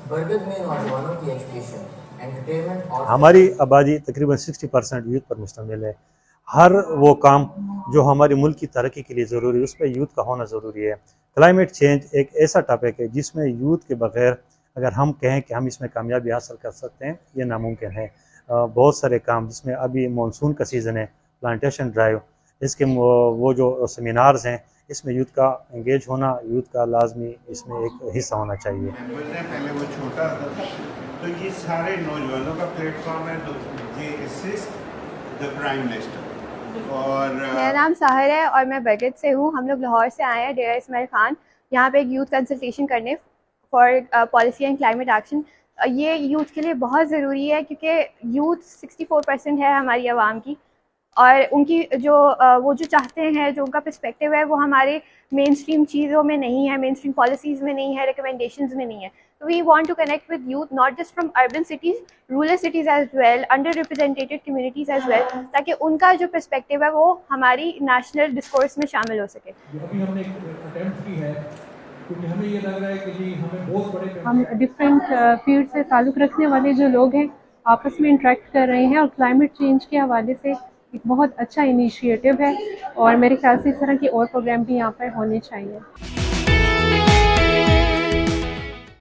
برگد میں نوجوانوں کی ایجوکیشن، انٹرٹینمنٹ اور ہماری آبادی تقریباً 60% یوتھ پر مشتمل ہے. ہر وہ کام جو ہماری ملک کی ترقی کے لیے ضروری ہے اس پہ یوتھ کا ہونا ضروری ہے. کلائمیٹ چینج ایک ایسا ٹاپک ہے جس میں یوتھ کے بغیر اگر ہم کہیں کہ ہم اس میں کامیابی حاصل کر سکتے ہیں یہ ناممکن ہے. بہت سارے کام جس میں ابھی مانسون کا سیزن ہے، پلانٹیشن ڈرائیو، اس کے وہ جو سیمینارز ہیں اس میں یوتھ کا انگیج ہونا، یوتھ کا لازمی اس میں ایک حصہ ہونا چاہیے. پہلے وہ چھوٹا تھا تو یہ سارے نوجوانوں کا پلیٹ فارم ہے، پرائم منسٹر. اور میرا نام ساحر ہے اور میں برگد سے ہوں. ہم لوگ لاہور سے آئے ہیں، ڈیرہ اسماعیل خان، یہاں پہ ایک یوتھ کنسلٹیشن کرنے for policy and climate action. یہ یوتھ کے لیے بہت ضروری ہے کیونکہ یوتھ 64% ہے ہماری عوام کی، اور ان کی وہ جو چاہتے ہیں، جو ان کا پرسپیکٹیو ہے وہ ہمارے مین اسٹریم چیزوں میں نہیں ہے، مین اسٹریم پالیسیز میں نہیں ہے، ریکمنڈیشنز میں نہیں ہے. We want to connect with youth not just from urban cities, rural cities as well, underrepresented communities as well, تاکہ ان کا جو پرسپیکٹیو ہے وہ ہماری نیشنل ڈسکورس میں شامل ہو سکے. ابھی ہم نے ایک اٹیمپٹ کی ہے کیونکہ ہمیں یہ لگ رہا ہے کہ جی ہمیں بہت بڑے ہم ڈفرینٹ فیلڈ سے تعلق رکھنے والے جو لوگ ہیں آپس میں انٹریکٹ کر رہے ہیں، اور کلائمیٹ چینج کے حوالے سے ایک بہت اچھا انیشیٹو ہے، اور میرے خیال سے اس طرح کے اور پروگرام بھی یہاں پر ہونے چاہیے.